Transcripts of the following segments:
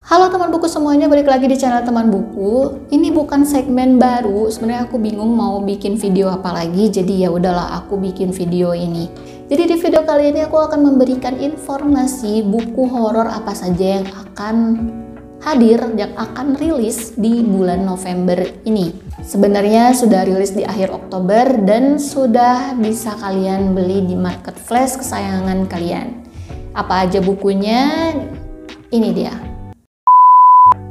Halo teman buku semuanya, balik lagi di channel teman buku. Ini bukan segmen baru. Sebenarnya aku bingung mau bikin video apa lagi, jadi ya udahlah aku bikin video ini. Jadi di video kali ini aku akan memberikan informasi buku horor apa saja yang akan hadir, yang akan rilis di bulan November ini. Sebenarnya sudah rilis di akhir Oktober dan sudah bisa kalian beli di marketplace kesayangan kalian. Apa aja bukunya? Ini dia.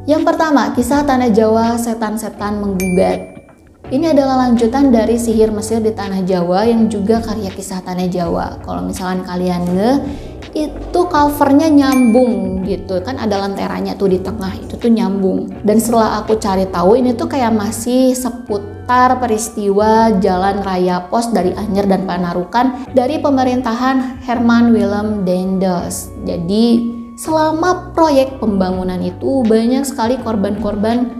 Yang pertama, Kisah Tanah Jawa Setan-Setan Menggugat. Ini adalah lanjutan dari Sihir Mesir di Tanah Jawa yang juga karya Kisah Tanah Jawa. Kalau misalkan kalian itu covernya nyambung gitu kan, ada lenteranya tuh di tengah, itu tuh nyambung. Dan setelah aku cari tahu, ini tuh kayak masih seputar peristiwa Jalan Raya Pos dari Anyer dan Panarukan dari pemerintahan Herman Willem Daendels. Jadi selama proyek pembangunan itu banyak sekali korban-korban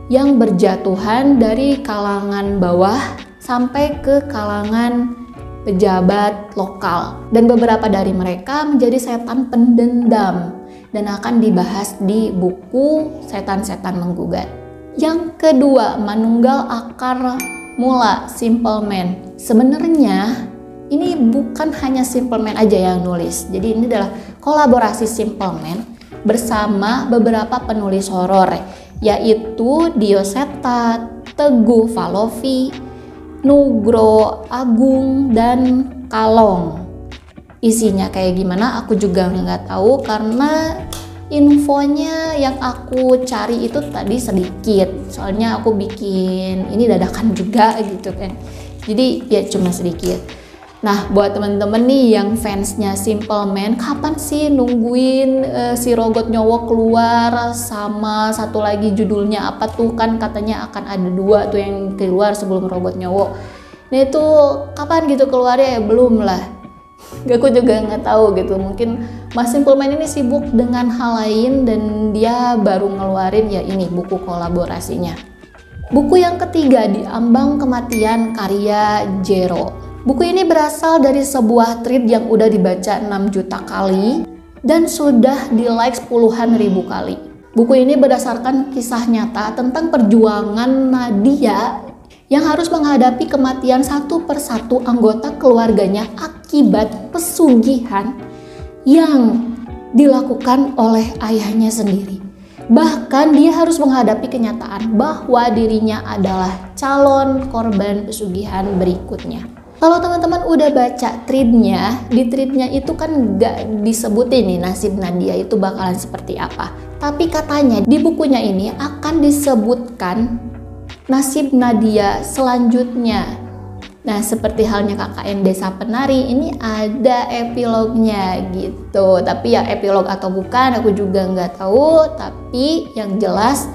yang berjatuhan dari kalangan bawah sampai ke kalangan pejabat lokal. Dan beberapa dari mereka menjadi setan pendendam dan akan dibahas di buku Setan-Setan Menggugat. Yang kedua, Manunggal Akar Mula Simple Man. Sebenarnya ini bukan hanya Simple Man aja yang nulis. Jadi ini adalah kolaborasi Simple Man bersama beberapa penulis horor, yaitu Dioseta, Teguh Falovi, Nugro Agung, dan Kalong. Isinya kayak gimana aku juga nggak tahu karena infonya yang aku cari itu tadi sedikit. Soalnya aku bikin ini dadakan juga gitu kan. Jadi ya cuma sedikit. Nah, buat temen-temen nih yang fansnya Simple Man, kapan sih nungguin si Rogot Nyowo keluar, sama satu lagi judulnya apa tuh, kan katanya akan ada 2 tuh yang keluar sebelum Rogot Nyowo. Nah itu kapan gitu keluarnya? Ya belum lah. Aku juga nggak tahu gitu. Mungkin Mas Simple Man ini sibuk dengan hal lain dan dia baru ngeluarin ya ini buku kolaborasinya. Buku yang ketiga, Di Ambang Kematian karya Jero. Buku ini berasal dari sebuah tweet yang udah dibaca 6 juta kali dan sudah di-like puluhan ribu kali. Buku ini berdasarkan kisah nyata tentang perjuangan Nadia yang harus menghadapi kematian satu persatu anggota keluarganya akibat pesugihan yang dilakukan oleh ayahnya sendiri. Bahkan dia harus menghadapi kenyataan bahwa dirinya adalah calon korban pesugihan berikutnya. Kalau teman-teman udah baca threadnya, di threadnya itu kan gak disebutin nih nasib Nadia itu bakalan seperti apa. Tapi katanya di bukunya ini akan disebutkan nasib Nadia selanjutnya. Nah, seperti halnya KKN Desa Penari, ini ada epilognya gitu. Tapi ya epilog atau bukan aku juga nggak tahu. Tapi yang jelas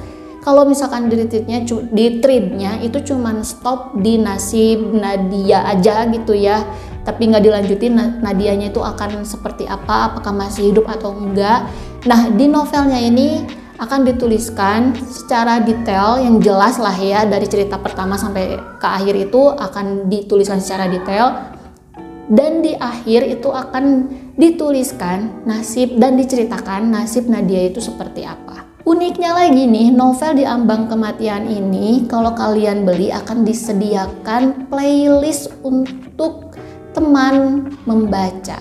kalau misalkan di threadnya itu cuman stop di nasib Nadia aja gitu ya, tapi nggak dilanjutin Nadianya itu akan seperti apa, apakah masih hidup atau enggak. Nah, di novelnya ini akan dituliskan secara detail yang jelas lah ya, dari cerita pertama sampai ke akhir itu akan dituliskan secara detail, dan di akhir itu akan dituliskan nasib dan diceritakan nasib Nadia itu seperti apa. Uniknya lagi nih, novel Di Ambang Kematian ini kalau kalian beli akan disediakan playlist untuk teman membaca.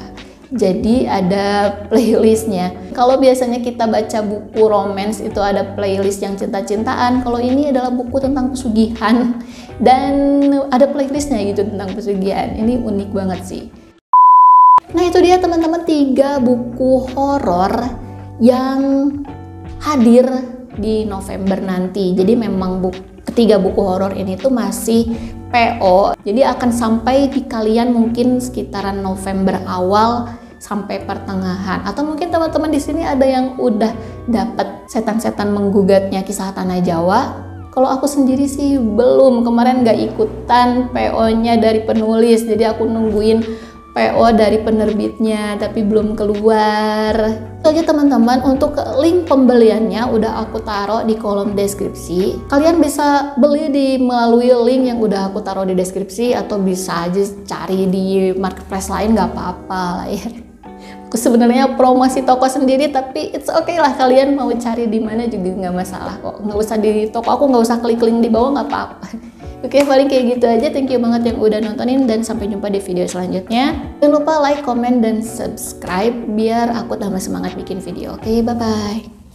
Jadi ada playlistnya. Kalau biasanya kita baca buku romance itu ada playlist yang cinta-cintaan, kalau ini adalah buku tentang pesugihan dan ada playlistnya gitu tentang pesugihan. Ini unik banget sih. Nah itu dia teman-teman 3 buku horor yang hadir di November nanti. Jadi memang ketiga buku horor ini tuh masih PO. Jadi akan sampai di kalian mungkin sekitaran November awal sampai pertengahan. Atau mungkin teman-teman di sini ada yang udah dapat Setan-Setan Menggugatnya Kisah Tanah Jawa. Kalau aku sendiri sih belum. Kemarin gak ikutan PO-nya dari penulis. Jadi aku nungguin PO dari penerbitnya tapi belum keluar. Itu aja teman-teman. Untuk link pembeliannya udah aku taruh di kolom deskripsi. Kalian bisa beli melalui link yang udah aku taruh di deskripsi atau bisa aja cari di marketplace lain, gak apa-apa lah ya. Aku sebenarnya promosi toko sendiri, tapi it's okay lah, kalian mau cari di mana juga nggak masalah kok. Nggak usah di toko aku, nggak usah klik link di bawah, nggak apa-apa. Oke, paling kayak gitu aja. Thank you banget yang udah nontonin, dan sampai jumpa di video selanjutnya. Jangan lupa like, comment, dan subscribe biar aku tambah semangat bikin video. Oke, bye-bye.